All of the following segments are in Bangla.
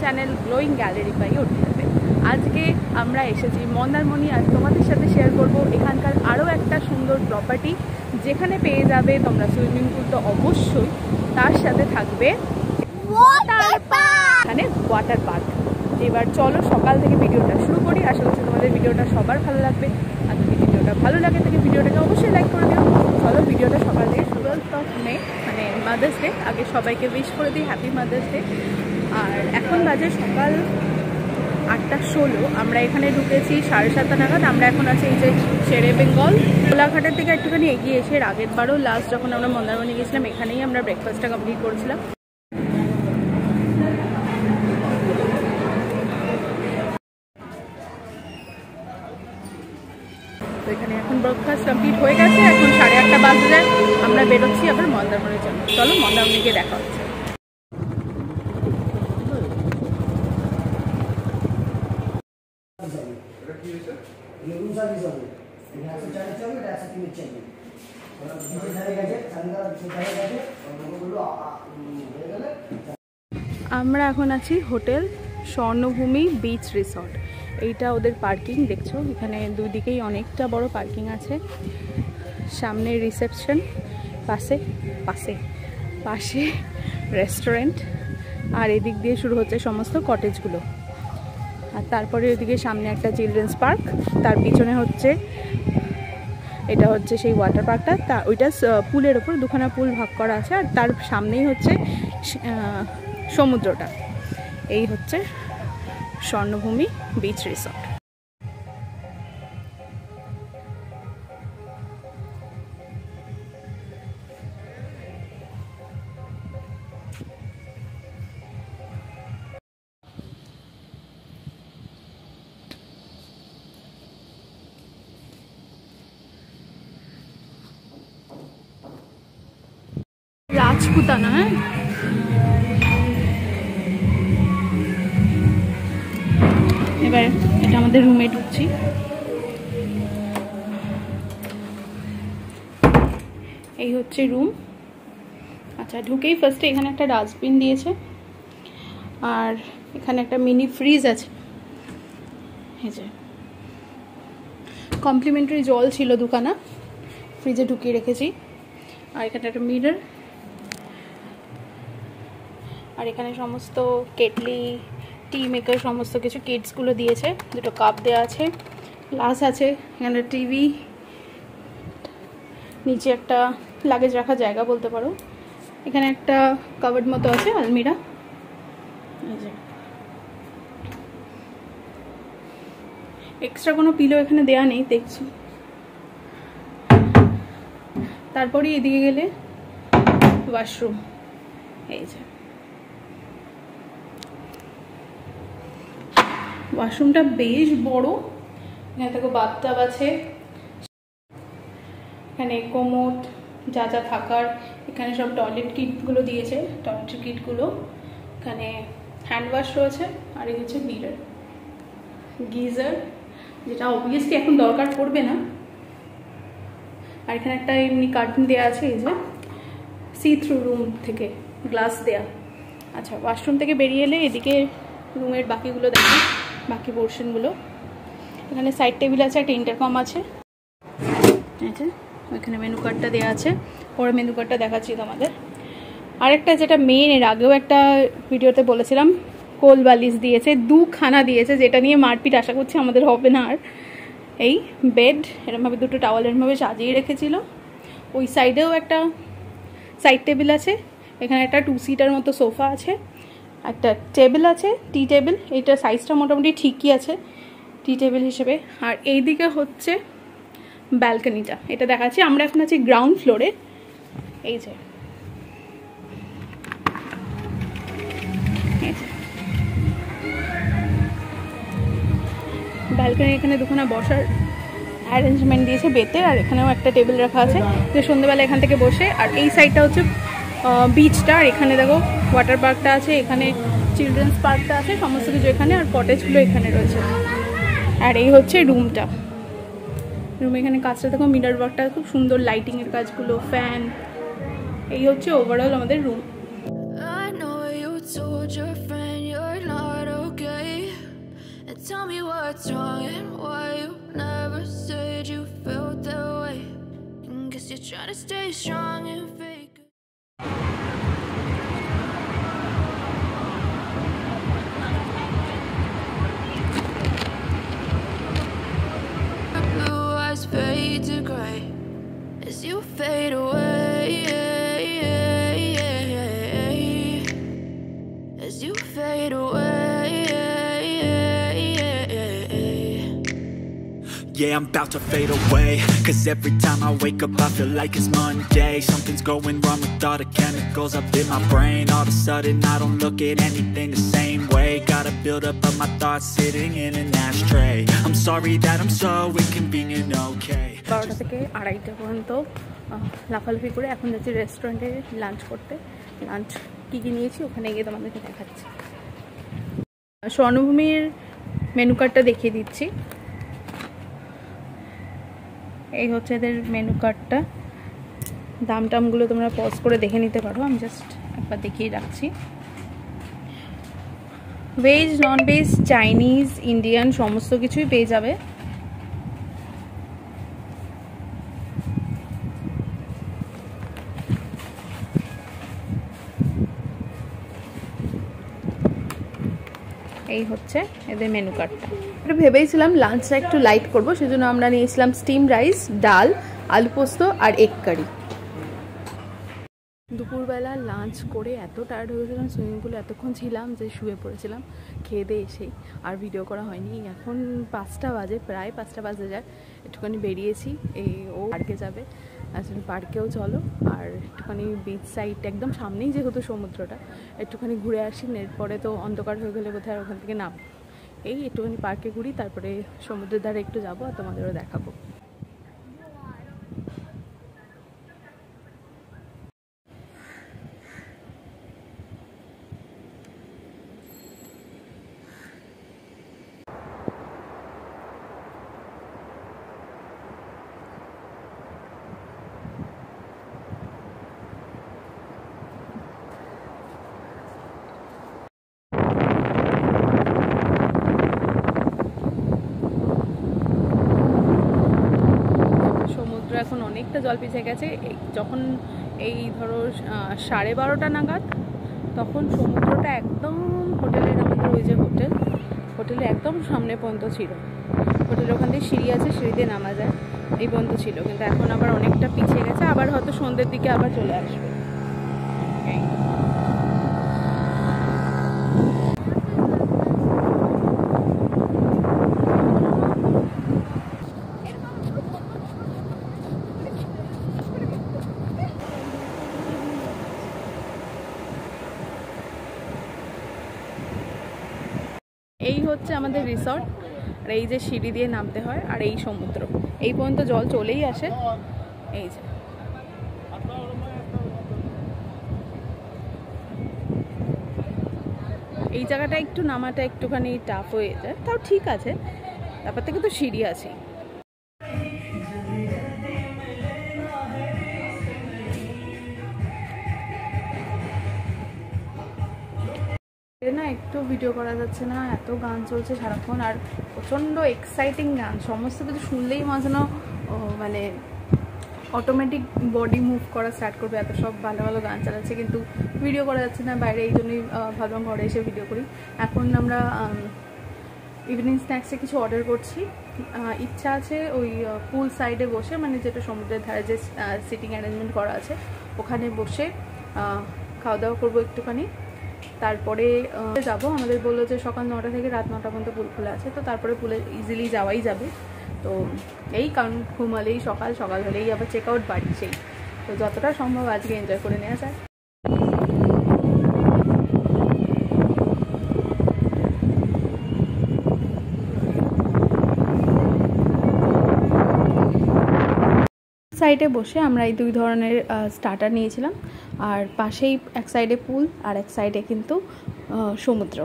চ্যানেল গ্লোয়িং গ্যালারি বাই অর্পিতাতে। আজকে আমরা এসেছি মন্দারমণি, আর তোমাদের সাথে শেয়ার করব এখানকার আরও একটা সুন্দর প্রপার্টি, যেখানে পেয়ে যাবে তোমরা সুইমিং পুল তো অবশ্যই, তার সাথে থাকবে এখানে ওয়াটার পার্ক। এবার চলো সকাল থেকে ভিডিওটা শুরু করি। আশা করছি তোমাদের ভিডিওটা সবার ভালো লাগবে, আর যদি ভিডিওটা ভালো লাগে তাহলে ভিডিওটাকে অবশ্যই লাইক করে দিও। চলো ভিডিওটা সকাল থেকে 12 মে মানে মাদার্স ডে, আগে সবাইকে উইশ করে দিই হ্যাপি মাদার্স ডে। আর এখন বাজে সকাল 8:16। আমরা এখানে ঢুকেছি 7:30 নাগাদ। আমরা এখন আছি এই যে শেরে বেঙ্গল কোলাঘাটের থেকে একটুখানি এগিয়ে এসে। আগের বারও লাস্ট যখন আমরা মন্দারমণি গেছিলাম এখানেই আমরা ব্রেকফাস্টটা কমপ্লিট করেছিলাম। তো এখানে এখন ব্রেকফাস্ট কমপ্লিট হয়ে গেছে, এখন 8:30 বাজে যায়। আমরা বেরোচ্ছি আবার মন্দারমণির জন্য। চলো মন্দারমণি গিয়ে দেখা হচ্ছে। আমরা এখন আছি হোটেল স্বর্ণভূমি বিচ রিসর্ট। এইটা ওদের পার্কিং, দেখছো এখানে দুই দিকেই অনেকটা বড় পার্কিং আছে। সামনে রিসেপশন, পাশে পাশে পাশে রেস্টুরেন্ট, আর এদিক দিয়ে শুরু হচ্ছে সমস্ত কটেজগুলো। আর তারপরে ওইদিকে সামনে একটা চিলড্রেন্স পার্ক, তার পিছনে হচ্ছে এটা হচ্ছে সেই ওয়াটার পার্কটা। তা ওইটা পুলের ওপর দুখানা পুল ভাগ করা আছে, আর তার সামনেই হচ্ছে সমুদ্রটা। এই হচ্ছে স্বর্ণভূমি বিচ রিসর্ট। রাজপুতানা, হ্যাঁ এবার এটা আমাদের রুমে ঢুকছি। এই হচ্ছে রুম। আচ্ছা, ঢুকেই ফার্স্টে এখানে একটা ডাস্টবিন দিয়েছে, আর এখানে একটা মিনি ফ্রিজ আছে। এই যে কমপ্লিমেন্টারি জল ছিল দুখানা, ফ্রিজে ঢুকিয়ে রেখেছি। আর এখানে একটা মিরর, আর এখানে সমস্ত কেটলি, টি মেকার, সমস্ত কিছু কিডসগুলো দিয়েছে। দুটো কাপ দেওয়া আছে, গ্লাস আছে, এখানে টিভি, নিচে একটা লাগেজ রাখার জায়গা বলতে পারো। এখানে একটা কাভার্ড মতো আছে, আলমিরা। এক্সট্রা কোনো পিলো এখানে দেয়া নেই দেখছি। তারপরে এদিকে গেলে ওয়াশরুম। এই যে ওয়াশরুমটা বেশ বড়। এখানে দেখো বাথটাব আছে, এখানে কোমোড, যা যা থাকার। এখানে সব টয়লেট কিটগুলো দিয়েছে, টয়লেট কিটগুলো। এখানে হ্যান্ড ওয়াশ রয়েছে, আর এই হচ্ছে মিরর, গিজার, যেটা অবভিয়াসলি এখন দরকার পড়বে না। আর এখানে একটা এমনি কার্টন দেওয়া আছে, এই যে সি থ্রু রুম থেকে গ্লাস দেয়া। আচ্ছা, ওয়াশরুম থেকে বেরিয়ে এলে এদিকে রুমের বাকিগুলো দেখি, বাকি পোর্শনগুলো। এখানে সাইড টেবিল আছে, একটা ইন্টারকম আছে। আচ্ছা, ওইখানে মেনু কার্ডটা দেওয়া আছে, পরে মেনু কার্ডটা দেখাচ্ছি তোমাদের। আরেকটা যেটা মেন, এর আগেও একটা ভিডিওতে বলেছিলাম, কোল বালিশ দিয়েছে, দুখানা দিয়েছে, যেটা নিয়ে মারপিট আশা করছি আমাদের হবে না আর। এই বেড এরমভাবে দুটো টাওয়াল এরমভাবে সাজিয়ে রেখেছিল। ওই সাইডেও একটা সাইড টেবিল আছে, এখানে একটা 2 সিটার মতো সোফা আছে, একটা টেবিল আছে, টি টেবিল। এইটা সাইজটা মোটামুটি ঠিকই আছে টি টেবিল হিসেবে। আর এইদিকে হচ্ছে ব্যালকনিটা, এটা দেখাচ্ছি। আমরা এখন আছি গ্রাউন্ড ফ্লোরে। এই যে ব্যালকনি, এখানে দুখানা বসার অ্যারেঞ্জমেন্ট দিয়েছে বেতে, আর এখানেও একটা টেবিল রাখা আছে, যে সন্ধ্যেবেলা এখান থেকে বসে। আর এই সাইডটা হচ্ছে বিচটা, আর এখানে দেখো ওয়াটার পার্কটা আছে, এখানে চিলড্রেন্স পার্কটা আছে, সমস্ত কিছু এখানে। আর কটেজগুলো এখানে রয়েছে। আর এই হচ্ছে রুমটা। রুম এখানে কাজটা দেখো, মিরর ওয়ার্কটা খুব সুন্দর, লাইটিংয়ের কাজগুলো, ফ্যান। এই হচ্ছে ওভারঅল আমাদের room. I know you told your friend you're not what's wrong and why you never said you felt that way. And guess you're trying to stay strong and fake it. Blue eyes fade to gray as you fade away, as you fade away. Yeah, I'm about to fade away, cause every time I wake up I feel like it's Monday. Something's going wrong with all the chemicals up in my brain. All of a sudden I don't look at anything the same way. Got a build up of my thoughts sitting in an ashtray. I'm sorry that I'm so inconvenient, okay. 12টা থেকে 2:30 পর্যন্ত লাফালাফি করে এখন যাচ্ছি রেস্টুরেন্টে লাঞ্চ করতে। লাঞ্চ কী কী নিয়েছি ওখানে গিয়ে তোমাদেরকে দেখাচ্ছি। স্বর্ণভূমির মেনু কার্ডটা দেখিয়ে দিচ্ছি। এই হচ্ছে এদের মেনু কার্ডটা, দাম টামগুলো তোমরা পজ করে দেখে নিতে পারো, আমি জাস্ট একবার দেখিয়ে রাখছি। Veg, non veg, Chinese, Indian সমস্ত কিছুই পেয়ে যাবে। এই হচ্ছে এদের মেনু কার্ডটা। এটা ভেবেছিলাম লাঞ্চটা একটু লাইট করব, সেজন্য আমরা নিয়েছিলাম স্টিম রাইস, ডাল, আলু পোস্ত আর এগ কারি। দুপুরবেলা লাঞ্চ করে এত টায়ার্ড হয়ে গেছিলাম, সুইমিং পুলে এতক্ষণ ছিলাম যে শুয়ে পড়েছিলাম খেয়ে দিয়ে এসেই, আর ভিডিও করা হয়নি। এখন 5টা বাজে, প্রায় 5টা বাজে যায়। একটুখানি বেরিয়েছি, এই ও পার্কে যাবে, আসলে পার্কেও চলো, আর একটুখানি বিচ সাইড একদম সামনেই যেহেতু সমুদ্রটা, একটুখানি ঘুরে আসি, এরপরে তো অন্ধকার হয়ে গেলে বোধহয় ওখান থেকে নাম। এই একটুখানি পার্কে ঘুরি, তারপরে সমুদ্রের ধারে একটু যাবো আর তোমাদেরও দেখাবো। এখন অনেকটা জল পিছিয়ে গেছে। যখন এই ধরো 12:30 নাগাদ, তখন সমুদ্রটা একদম হোটেলের, আমাদের ওই যে হোটেলের একদম সামনে পর্যন্ত ছিল। হোটেলের ওখান থেকে সিঁড়ি আছে, সিঁড়ি দিয়ে নামা যায়, এই পর্যন্ত ছিল, কিন্তু এখন আবার অনেকটা পিছিয়ে গেছে, আবার হয়তো সন্ধ্যের দিকে আবার চলে আসবে। এই হচ্ছে আমাদের রিসর্ট, আর এই যে সিঁড়ি দিয়ে নামতে হয়, আর এই সমুদ্র, এই পর্যন্ত জল চলেই আসে। এই যে এই জায়গাটা একটু নামাটা একটুখানি টাফ হয়ে যায়, তাও ঠিক আছে, তারপর থেকে তো সিঁড়ি আছে। না একটু ভিডিও করা যাচ্ছে না, এত গান চলছে সারাক্ষণ, আর প্রচণ্ড এক্সাইটিং গান, সমস্ত কিছু শুনলেই মাঝানো মানে অটোমেটিক বডি মুভ করা স্টার্ট করবে, এত সব ভালো ভালো গান চালাচ্ছে, কিন্তু ভিডিও করা যাচ্ছে না বাইরে, এই জন্যই ভাবলাম ঘরে এসে ভিডিও করি। এখন আমরা ইভিনিং স্ন্যাক্সে কিছু অর্ডার করছি। ইচ্ছা আছে ওই পুল সাইডে বসে, মানে যেটা সমুদ্রের ধারে যে সিটিং অ্যারেঞ্জমেন্ট করা আছে, ওখানে বসে খাওয়া দাওয়া করবো একটুখানি, তারপরে যাব। আমাদের বললো যে সকাল 9টা থেকে রাত 9টা পর্যন্ত পুল খোলা আছে, তো তারপরে পুলে ইজিলি যাওয়াই যাবে। তো এই কারণ ঘুমালেই সকাল হলেই আবার চেক আউট বাড়ি, সেই তো যতটা সম্ভব আজকে এনজয় করে নেওয়া যায়। সাইডে বসে আমরা এই দুই ধরনের স্টার্টার নিয়েছিলাম, আর পাশেই এক সাইডে পুল আর এক সাইডে কিন্তু সমুদ্র।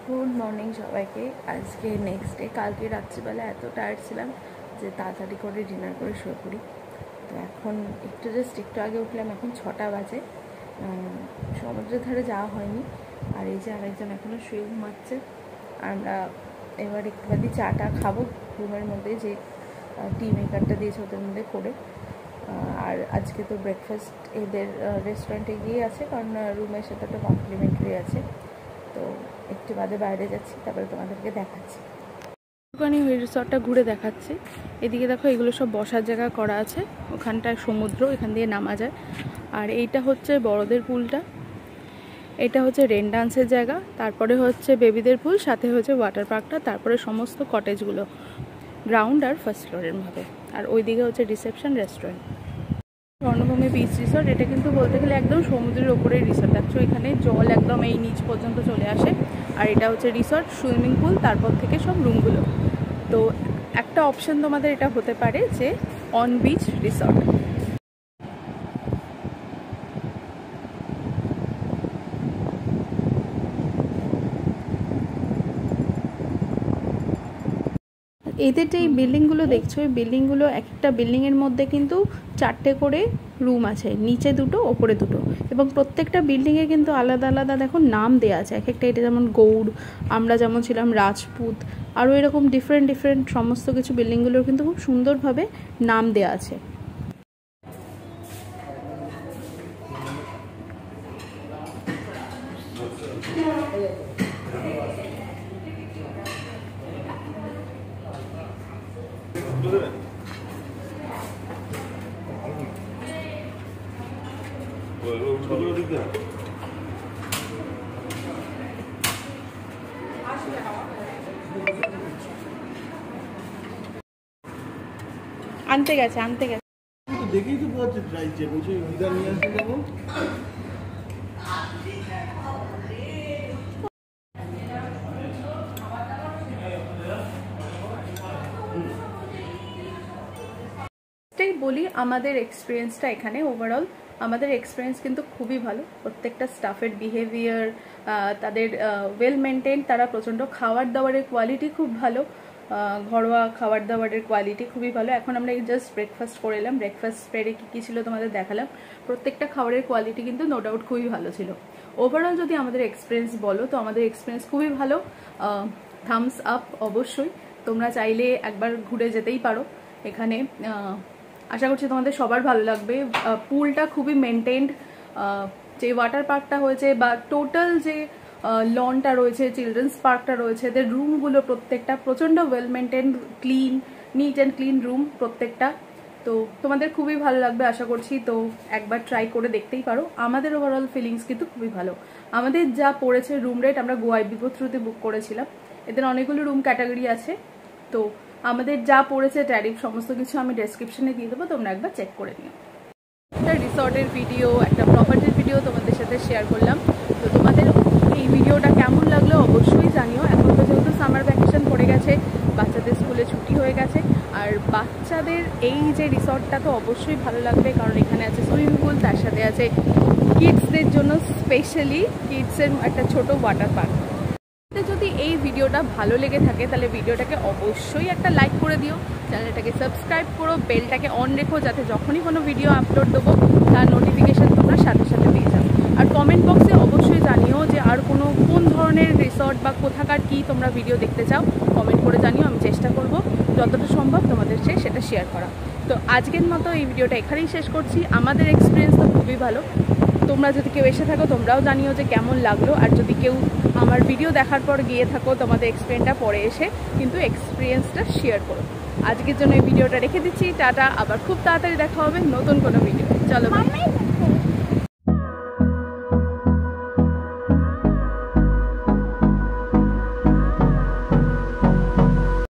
গুড মর্নিং সবাইকে। আজকে নেক্সট ডে। কালকে রাত্রিবেলা এত টায়ার্ড ছিলাম যে তাড়াতাড়ি করে ডিনার করে শুয়ে পড়ি। তো এখন একটু আগে উঠলাম, এখন 6টা বাজে। সমুদ্রের ধারে যাওয়া হয়নি। আর এই যে আরেকজন এখনও শুয়ে ঘুমাচ্ছে। আর আমরা এবার একটু বাদে চাটা খাবো রুমের মধ্যে, যে টি মেকারটা দিয়েছে ওদের মধ্যে করে। আর আজকে তো ব্রেকফাস্ট এদের রেস্টুরেন্টে গিয়ে আছে, কারণ রুমের সাথে একটা কমপ্লিমেন্টারি আছে। তো একটু বাদে বাইরে যাচ্ছি, তারপরে তোমাদেরকে দেখাচ্ছি। ওখানে ওই রিসর্টটা ঘুরে দেখাচ্ছি। এদিকে দেখো এগুলো সব বসার জায়গা করা আছে, ওখানটায় সমুদ্র, এখান দিয়ে নামা যায়। আর এইটা হচ্ছে বড়দের পুলটা, এটা হচ্ছে রেন ডান্সের জায়গা, তারপরে হচ্ছে বেবিদের পুল, সাথে হচ্ছে ওয়াটার পার্কটা, তারপরে সমস্ত কটেজগুলো গ্রাউন্ড আর ফার্স্ট ফ্লোরের মধ্যে। আর ওইদিকে হচ্ছে রিসেপশন রেস্টুরেন্ট। স্বর্ণভূমি বিচ রিসর্ট, এটা কিন্তু বলতে গেলে একদম সমুদ্রের ওপরেই রিসর্ট। দেখছো এখানে জল একদম এই নিচ পর্যন্ত চলে আসে। আর এটা হচ্ছে রিসর্ট, সুইমিং পুল, তারপর থেকে সব রুমগুলো। তো একটা অপশন তোমাদের এটা হতে পারে যে অন বিচ রিসর্ট। এদের যে এই বিল্ডিংগুলো দেখছো, এই বিল্ডিংগুলো একটা বিল্ডিংয়ের মধ্যে কিন্তু 4টে করে রুম আছে, নিচে 2টো ওপরে 2টো, এবং প্রত্যেকটা বিল্ডিংয়ে কিন্তু আলাদা আলাদা দেখো নাম দেওয়া আছে এক একটা। এটা যেমন গৌড়, আমরা যেমন ছিলাম রাজপুত, আরও এরকম ডিফারেন্ট সমস্ত কিছু বিল্ডিংগুলোর কিন্তু খুব সুন্দরভাবে নাম দেওয়া আছে। আনতে গেছে দেখেই তো বোঝা যাচ্ছে, বলছে বিদার নিয়ে আসতে যাবো। বলি আমাদের এক্সপিরিয়েন্সটা এখানে ওভারঅল আমাদের এক্সপিরিয়েন্স কিন্তু খুবই ভালো। প্রত্যেকটা স্টাফের বিহেভিয়ার, তাদের ওয়েল মেনটেন, তারা প্রচণ্ড খাবার দাবারের কোয়ালিটি খুব ভালো, ঘরোয়া খাবার দাবারের কোয়ালিটি খুবই ভালো। এখন আমরা জাস্ট ব্রেকফাস্ট করে এলাম, ব্রেকফাস্ট স্প্রেডে কী ছিল তোমাদের দেখালাম। প্রত্যেকটা খাবারের কোয়ালিটি কিন্তু নো ডাউট খুবই ভালো ছিল। ওভারঅল যদি আমাদের এক্সপিরিয়েন্স বলো তো আমাদের এক্সপিরিয়েন্স খুবই ভালো, থামস আপ অবশ্যই। তোমরা চাইলে একবার ঘুরে যেতেই পারো এখানে। আশা করছি তোমাদের সবার ভালো লাগবে। পুলটা খুবই মেনটেন্ড, যে ওয়াটার পার্কটা হয়েছে বা টোটাল যে লনটা রয়েছে, চিলড্রেন্স পার্কটা রয়েছে, এদের রুমগুলো প্রত্যেকটা প্রচণ্ড well maintained, neat and clean room প্রত্যেকটা। তো তোমাদের খুবই ভালো লাগবে আশা করছি। তো একবার ট্রাই করে দেখতেই পারো। আমাদের ওভারঅল ফিলিংস কিন্তু খুবই ভালো। আমাদের যা পড়েছে রুম রেট, আমরা গোয়ায় বিপো থ্রুতে বুক করেছিলাম। এদের অনেকগুলো রুম ক্যাটাগরি আছে, তো আমাদের যা পড়েছে ট্যারিফ সমস্ত কিছু আমি ডেসক্রিপশনে দিয়ে দেবো, তোমরা একবার চেক করে নিও। একটা রিসর্টের ভিডিও, একটা প্রপার্টির ভিডিও তোমাদের সাথে শেয়ার করলাম। তো তোমাদের এই ভিডিওটা কেমন লাগলো অবশ্যই জানিও। এখন তো যেহেতু সামার ভ্যাকেশন পড়ে গেছে, বাচ্চাদের স্কুলে ছুটি হয়ে গেছে, আর বাচ্চাদের এই যে রিসর্টটা তো অবশ্যই ভালো লাগবে, কারণ এখানে আছে সুইমিং পুল, তার সাথে আছে কিডসদের জন্য স্পেশালি কিডসের একটা ছোট ওয়াটার পার্ক। যদি এই ভিডিওটা ভালো লেগে থাকে তাহলে ভিডিওটাকে অবশ্যই একটা লাইক করে দিও, চ্যানেলটাকে সাবস্ক্রাইব করো, বেলটাকে অন রেখো, যাতে যখনই কোনো ভিডিও আপলোড দেবো তার নোটিফিকেশান তোমরা সাথে সাথে পেয়ে যাও। আর কমেন্ট বক্সে অবশ্যই জানিও যে আর কোন ধরনের রিসর্ট বা কোথাকার কি তোমরা ভিডিও দেখতে চাও, কমেন্ট করে জানিও। আমি চেষ্টা করব যতটা সম্ভব তোমাদের সেটা শেয়ার করা। তো আজকের মতো এই ভিডিওটা এখানেই শেষ করছি। আমাদের এক্সপিরিয়েন্স তো খুবই ভালো। তোমরা যদি কেউ এসে থাকো তোমরাও জানিও যে কেমন লাগলো। আর যদি কেউ আমার ভিডিও দেখার পর গিয়ে থাকো, তোমাদের এক্সপিরিয়েন্সটা পরে এসে কিন্তু এক্সপিরিয়েন্সটা শেয়ার করো। আজকের জন্য এই ভিডিওটা রেখে দিচ্ছি, টাটা। আবার খুব তাড়াতাড়ি দেখা হবে নতুন কোনো ভিডিও। চলো।